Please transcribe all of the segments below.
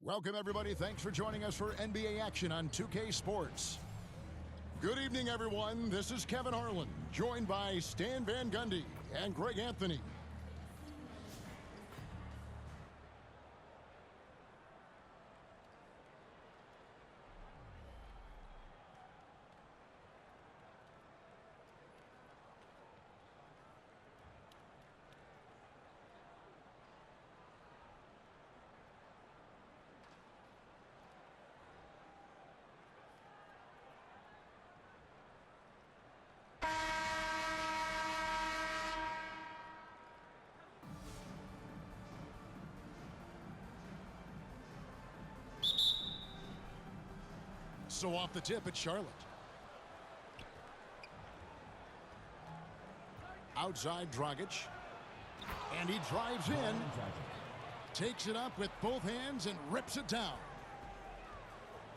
Welcome, everybody. Thanks for joining us for NBA action on 2K Sports. Good evening, everyone. This is Kevin Harlan, joined by Stan Van Gundy and Greg Anthony. So off the tip, it's Charlotte. Outside Dragic. And he drives in. Takes it up with both hands and rips it down.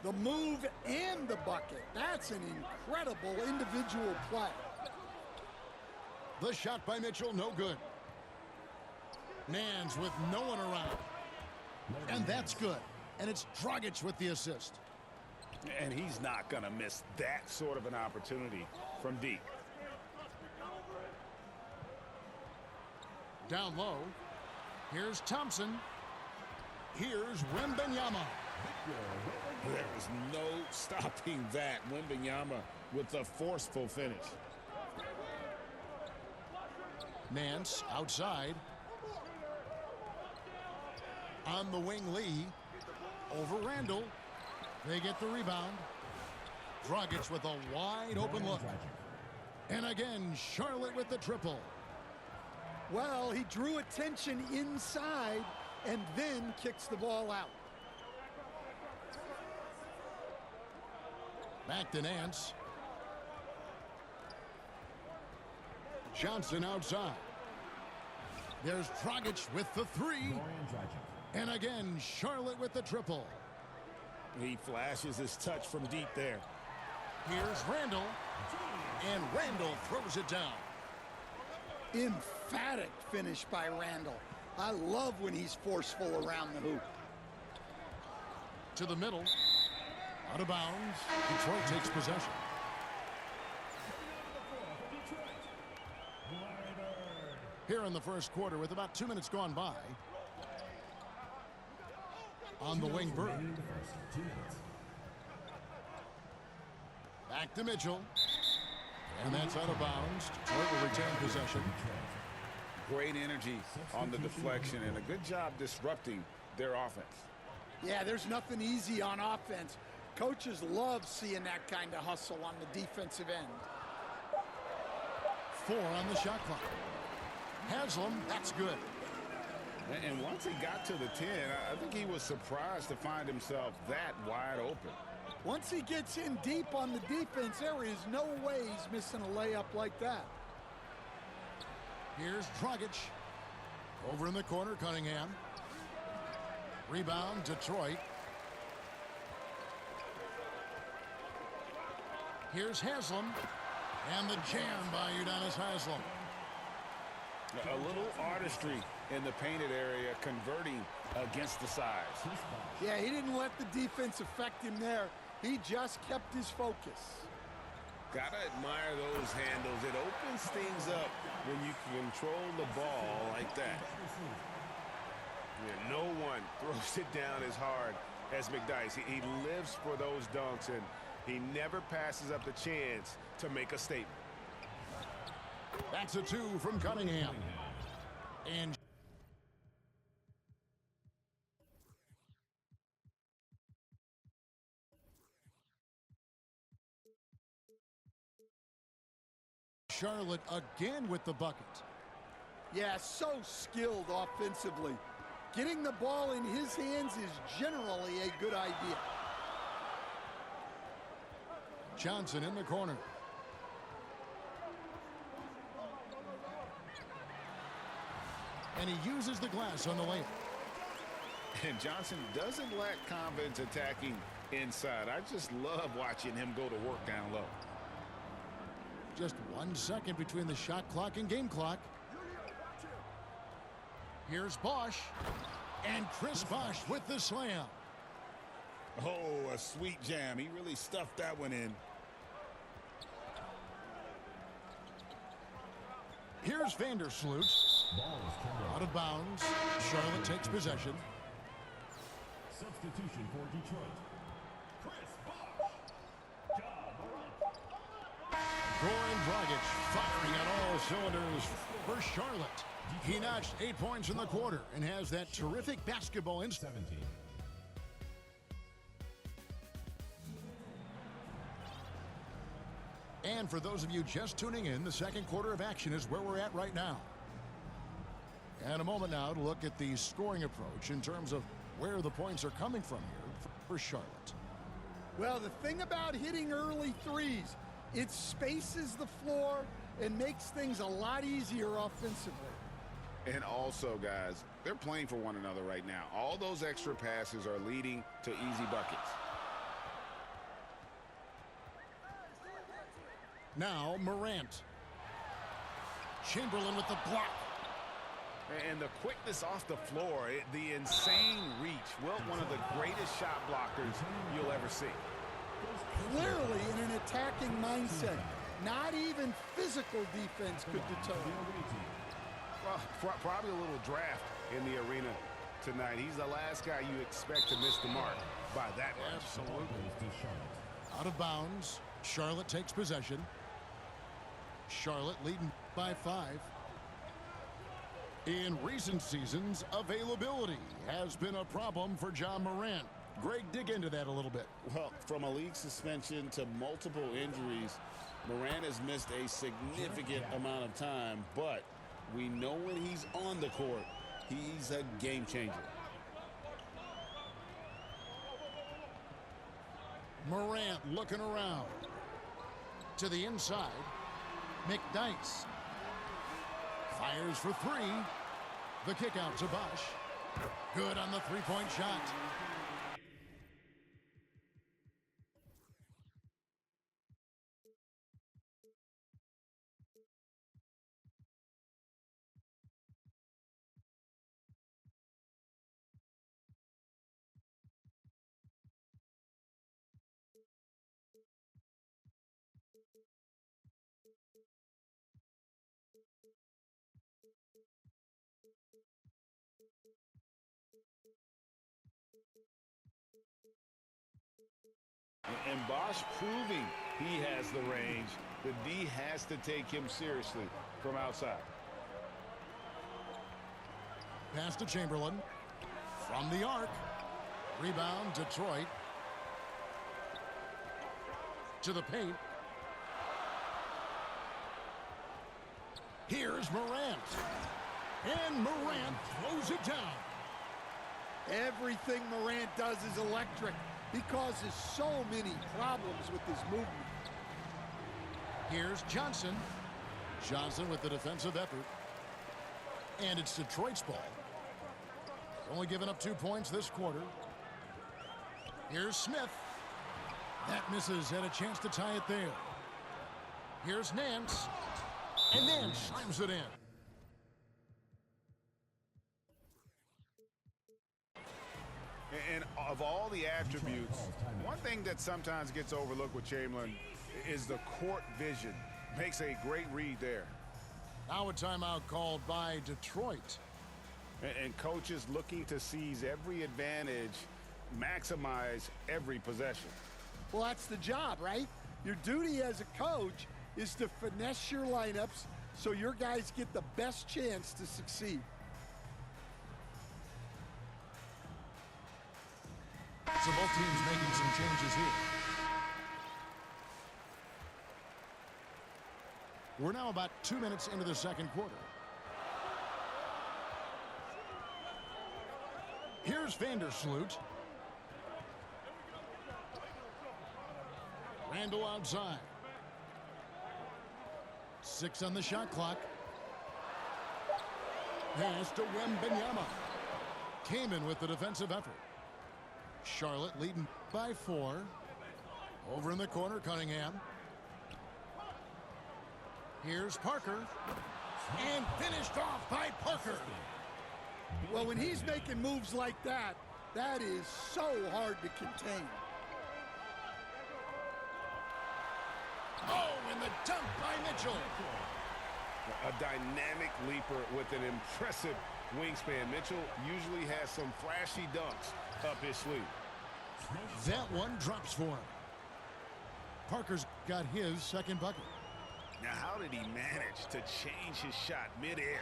The move and the bucket. That's an incredible individual play. The shot by Mitchell, no good. Nance with no one around. And that's good. And it's Dragic with the assist. And he's not going to miss that sort of an opportunity from deep. Down low. Here's Thompson. Here's Wembanyama. There was no stopping that. Wembanyama with a forceful finish. Nance outside. On the wing, Lee. Over Randall. They get the rebound. Dragic with a wide open look. And again, Charlotte with the triple. Well, he drew attention inside and then kicks the ball out. Back to Nance. Johnson outside. There's Dragic with the three. And again, Charlotte with the triple. He flashes his touch from deep there. Here's Randall. And Randall throws it down. Emphatic finish by Randall. I love when he's forceful around the hoop. To the middle. Out of bounds. Detroit takes possession. Here in the first quarter with about 2 minutes gone by. On the wing, Bird. Back to Mitchell. And that's out of bounds. Detroit will retain possession. Great energy on the deflection and a good job disrupting their offense. Yeah, there's nothing easy on offense. Coaches love seeing that kind of hustle on the defensive end. 4 on the shot clock. Haslam, that's good. And once he got to the 10, I think he was surprised to find himself that wide open. Once he gets in deep on the defense, there is no way he's missing a layup like that. Here's Dragic. Over in the corner, Cunningham. Rebound, Detroit. Here's Haslam. And the jam by Udonis Haslam. A little artistry in the painted area, converting against the size. Yeah, he didn't let the defense affect him there. He just kept his focus. Gotta admire those handles. It opens things up when you can control the ball like that. Yeah, no one throws it down as hard as McDyess. He lives for those dunks, and he never passes up the chance to make a statement. That's a 2 from Cunningham. And Charlotte again with the bucket. Yeah, so skilled offensively. Getting the ball in his hands is generally a good idea. Johnson in the corner. And he uses the glass on the layup. And Johnson doesn't lack confidence attacking inside. I just love watching him go to work down low. Just 1 second between the shot clock and game clock. Here's Bosch. And Chris Bosch with the slam. Oh, a sweet jam. He really stuffed that one in. Here's Vandersloot. Out of bounds. Charlotte takes possession. Substitution for Detroit. Chris Bosh. Goran Dragic firing on all cylinders for Charlotte. He notched 8 points in the quarter and has that terrific basketball instinct. 17. And for those of you just tuning in, the second quarter of action is where we're at right now. And a moment now to look at the scoring approach in terms of where the points are coming from here for Charlotte. Well, the thing about hitting early threes, it spaces the floor and makes things a lot easier offensively. And also, guys, they're playing for one another right now. All those extra passes are leading to easy buckets. Now Morant. Chamberlain with the block. And the quickness off the floor, the insane reach. Well, one of the greatest shot blockers you'll ever see. Clearly in an attacking mindset. Not even physical defense could deter him. Well, probably a little draft in the arena tonight. He's the last guy you expect to miss the mark by that much. Absolutely. Out of bounds. Charlotte takes possession. Charlotte leading by 5. In recent seasons, availability has been a problem for John Morant. Greg, dig into that a little bit. Well, from a league suspension to multiple injuries, Morant has missed a significant amount of time, but we know when he's on the court, he's a game changer. Morant looking around. To the inside. McDyess. Fires for 3. The kick out to Bosh. Good on the three-point shot. And Bosh proving he has the range. The D has to take him seriously from outside. Pass to Chamberlain. From the arc. Rebound, Detroit. To the paint. Here's Morant. And Morant throws it down. Everything Morant does is electric. He causes so many problems with his movement. Here's Johnson. Johnson with the defensive effort. And it's Detroit's ball. Only given up 2 points this quarter. Here's Smith. That misses. Had a chance to tie it there. Here's Nance. And Nance slams it in. And of all the attributes, one thing that sometimes gets overlooked with Chamberlain is the court vision. Makes a great read there. Now a timeout called by Detroit. And coaches looking to seize every advantage, maximize every possession. Well, that's the job, right? Your duty as a coach is to finesse your lineups so your guys get the best chance to succeed. So both teams making some changes here. We're now about 2 minutes into the second quarter. Here's Vandersloot. Randall outside. 6 on the shot clock. Pass to Wembanyama. Kaman with the defensive effort. Charlotte leading by 4. Over in the corner, Cunningham. Here's Parker. And finished off by Parker. Well, when he's making moves like that, That is so hard to contain. Oh, and the dunk by Mitchell. A dynamic leaper with an impressive wingspan. Mitchell usually has some flashy dunks up his sleeve. That one drops for him. Parker's got his second bucket. Now, how did he manage to change his shot midair?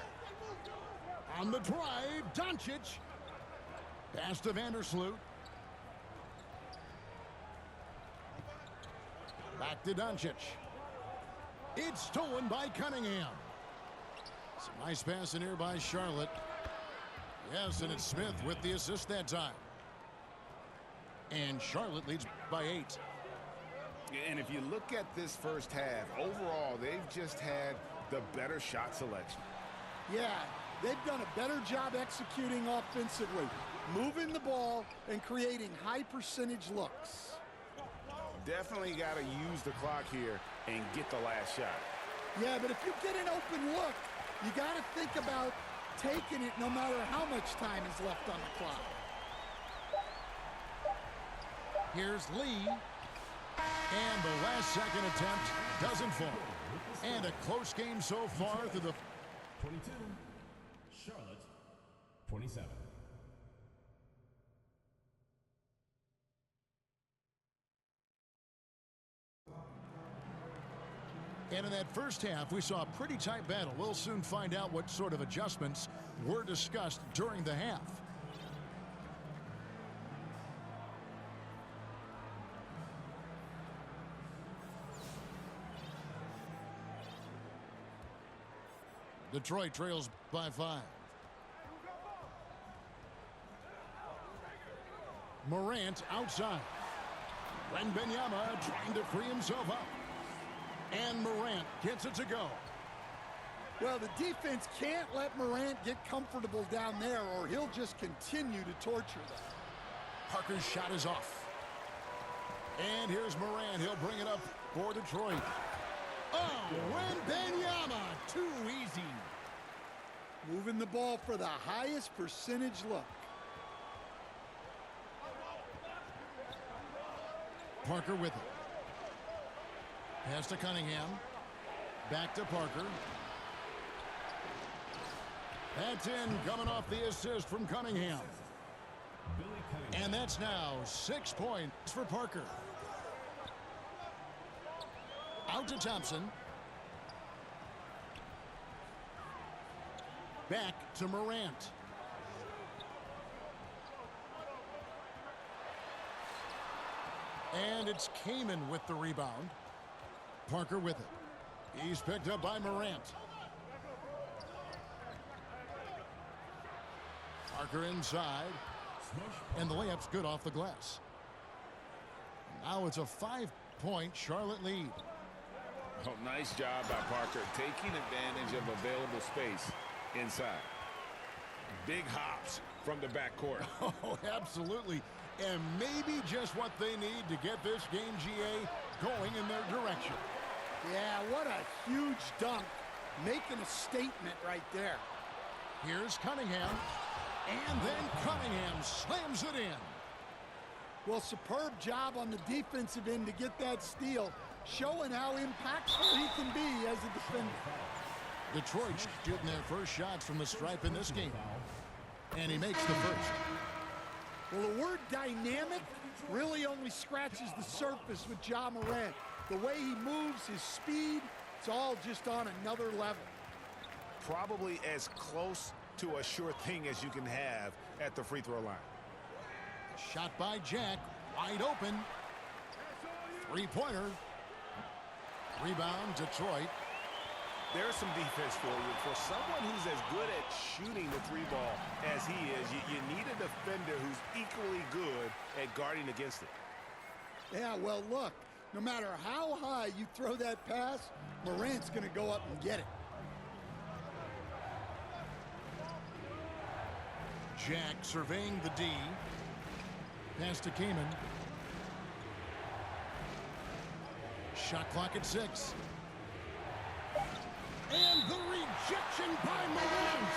On the drive, Doncic. Pass to Vandersloot. Back to Doncic. It's stolen by Cunningham. Some nice pass in here by Charlotte. Yes, and it's Smith with the assist that time. And Charlotte leads by 8. And if you look at this first half, overall, they've just had the better shot selection. Yeah, they've done a better job executing offensively, moving the ball and creating high percentage looks. Definitely got to use the clock here and get the last shot. Yeah, but if you get an open look, you got to think about taking it no matter how much time is left on the clock. Here's Lee. And the last second attempt doesn't fall. And a close game so far through the 22. Charlotte, 27. And in that first half, we saw a pretty tight battle. We'll soon find out what sort of adjustments were discussed during the half. Detroit trails by 5. Morant outside. Wembanyama trying to free himself up. And Morant gets it to go. Well, the defense can't let Morant get comfortable down there or he'll just continue to torture them. Parker's shot is off. And here's Morant. He'll bring it up for Detroit. Oh, Wembanyama, too easy. Moving the ball for the highest percentage look. Parker with it. Pass to Cunningham. Back to Parker. That's in, coming off the assist from Cunningham. And that's now 6 points for Parker. Out to Thompson. Back to Morant. And it's Kaman with the rebound. Parker with it. He's picked up by Morant. Parker inside. And the layup's good off the glass. Now it's a 5-point Charlotte lead. Oh, nice job by Parker taking advantage of available space inside. Big hops from the backcourt. Oh, absolutely. And maybe just what they need to get this game, GA, going in their direction. Yeah, what a huge dunk. Making a statement right there. Here's Cunningham. And then Cunningham slams it in. Well, superb job on the defensive end to get that steal, showing how impactful he can be as a defender. Detroit shooting their first shots from the stripe in this game. And he makes the first. Well, the word dynamic really only scratches the surface with Ja Morant. The way he moves, his speed, it's all just on another level. Probably as close to a sure thing as you can have at the free throw line. Shot by Jack, wide open. Three-pointer. Rebound, Detroit. There's some defense for you. For someone who's as good at shooting the three ball as he is, you need a defender who's equally good at guarding against it. Yeah, well, look, no matter how high you throw that pass, Morant's going to go up and get it. Jack surveying the D. Pass to Kaman. Shot clock at 6. And the rejection by Morant.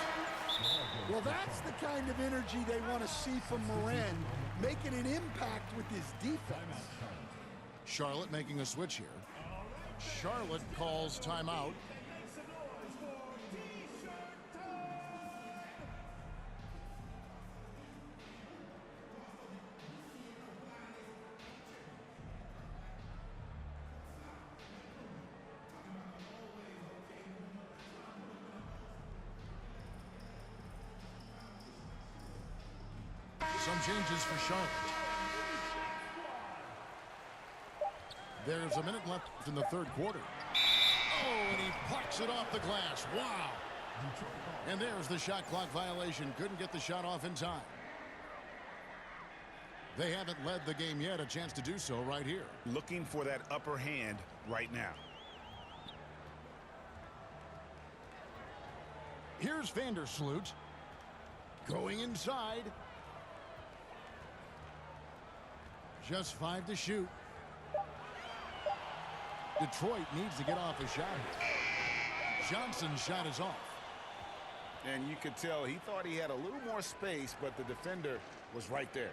Well, that's the kind of energy they want to see from Moran, making an impact with his defense. Charlotte making a switch here. Charlotte calls timeout. Some changes for Charlotte. There's a minute left in the third quarter. Oh, and he parks it off the glass. Wow. And there's the shot clock violation. Couldn't get the shot off in time. They haven't led the game yet. A chance to do so right here. Looking for that upper hand right now. Here's Vandersloot. Going inside. Just 5 to shoot. Detroit needs to get off a shot. Johnson's shot is off. And you could tell he thought he had a little more space, but the defender was right there.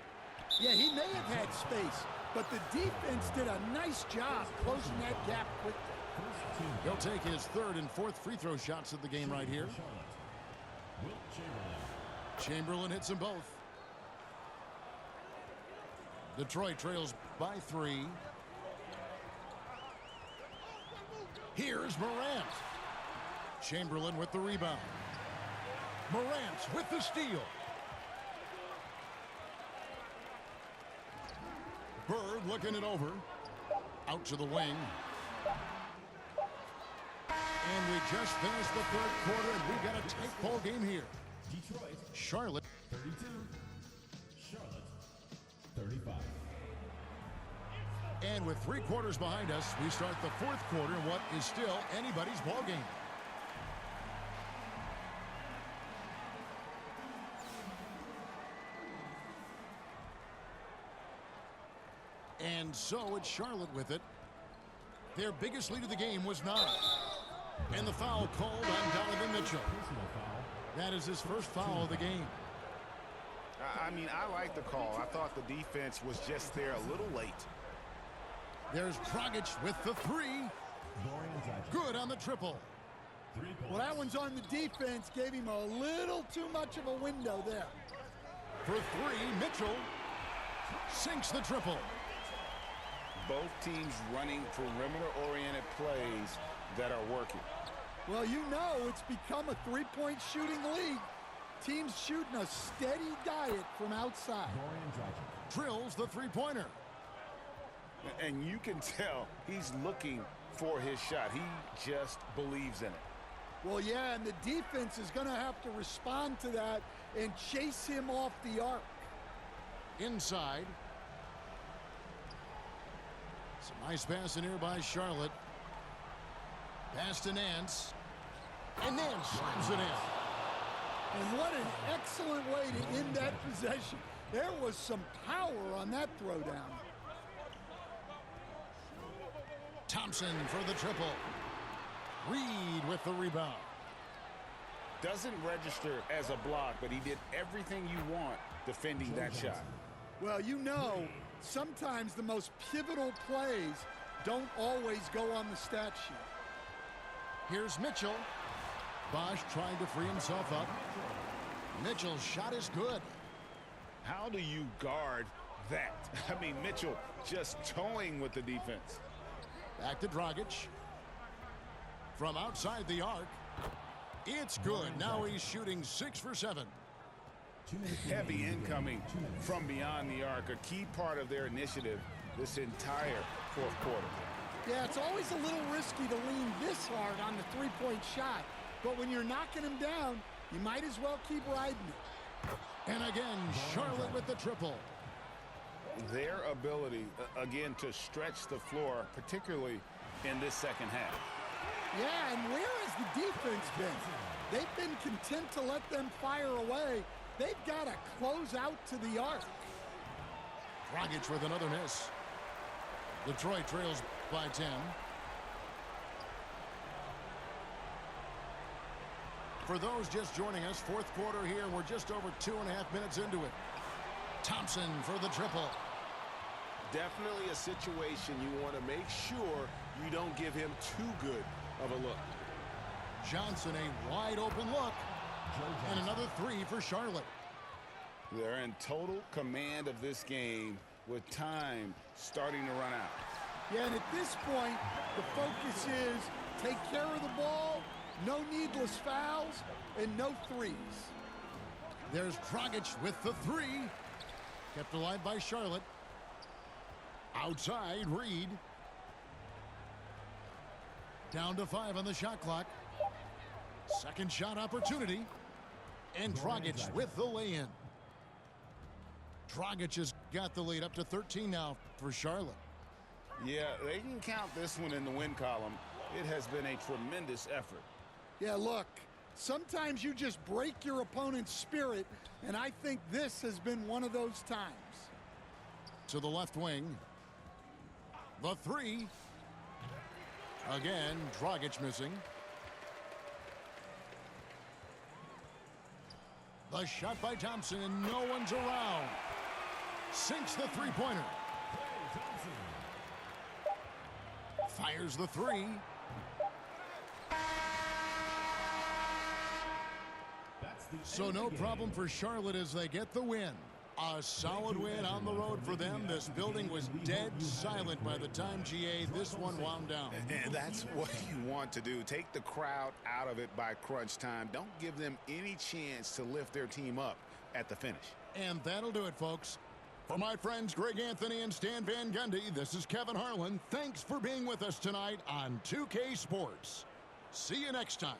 Yeah, he may have had space, but the defense did a nice job closing that gap quickly. He'll take his third and fourth free throw shots of the game right here. Chamberlain hits them both. Detroit trails by 3. Here's Morant. Chamberlain with the rebound. Morant with the steal. Bird looking it over. Out to the wing. And we just finished the third quarter, and we've got a tight ball game here. Detroit, Charlotte 32. Charlotte, 35. And with 3 quarters behind us, we start the fourth quarter in what is still anybody's ball game. And so it's Charlotte with it. Their biggest lead of the game was 9. And the foul called on Donovan Mitchell. Personal foul. That is his first foul of the game. I mean, I like the call. I thought the defense was just there a little late. There's Dragic with the 3. Good on the triple. 3 points. Well, that one's on the defense. Gave him a little too much of a window there. For 3, Mitchell sinks the triple. Both teams running perimeter-oriented plays that are working. Well, you know it's become a three-point shooting league. Teams shooting a steady diet from outside. Drills the three-pointer. And you can tell he's looking for his shot. He just believes in it. Well, yeah, and the defense is going to have to respond to that and chase him off the arc. Inside. Some nice pass in here by Charlotte. Pass to Nance. And Nance slams it in. And what an excellent way to end that possession. There was some power on that throwdown. Thompson for the triple. Reed with the rebound. Doesn't register as a block, but he did everything you want defending that shot. Well, you know, sometimes the most pivotal plays don't always go on the stat sheet. Here's Mitchell. Bosch trying to free himself up. Mitchell's shot is good. How do you guard that? I mean, Mitchell just toying with the defense. Back to Dragic. From outside the arc. It's good. Now he's shooting 6 for 7. Heavy incoming from beyond the arc, a key part of their initiative this entire fourth quarter. Yeah, it's always a little risky to lean this hard on the three-point shot. But when you're knocking him down, you might as well keep riding it. And again, Charlotte with the triple. Their ability, again, to stretch the floor, particularly in this second half. Yeah, and where has the defense been? They've been content to let them fire away. They've got to close out to the arc. Dragic with another miss. Detroit trails by 10. For those just joining us, fourth quarter here. We're just over 2.5 minutes into it. Thompson for the triple. Definitely a situation you want to make sure you don't give him too good of a look. Johnson, a wide open look. And another three for Charlotte. They're in total command of this game with time starting to run out. Yeah, and at this point, the focus is take care of the ball, no needless fouls, and no threes. There's Dragic with the three. Kept alive by Charlotte. Outside, Reed. Down to 5 on the shot clock. Second shot opportunity. And Dragic with the lay-in. Dragic has got the lead up to 13 now for Charlotte. Yeah, they can count this one in the win column. It has been a tremendous effort. Yeah, look, sometimes you just break your opponent's spirit, and I think this has been one of those times. To the left wing. The three. Again, Dragic missing. The shot by Thompson, and no one's around. Sinks the three-pointer. Fires the three. So no problem for Charlotte as they get the win. A solid win on the road for them. This building was dead silent by the time, GA, this one wound down. And that's what you want to do. Take the crowd out of it by crunch time. Don't give them any chance to lift their team up at the finish. And that'll do it, folks. For my friends Greg Anthony and Stan Van Gundy, this is Kevin Harlan. Thanks for being with us tonight on 2K Sports. See you next time.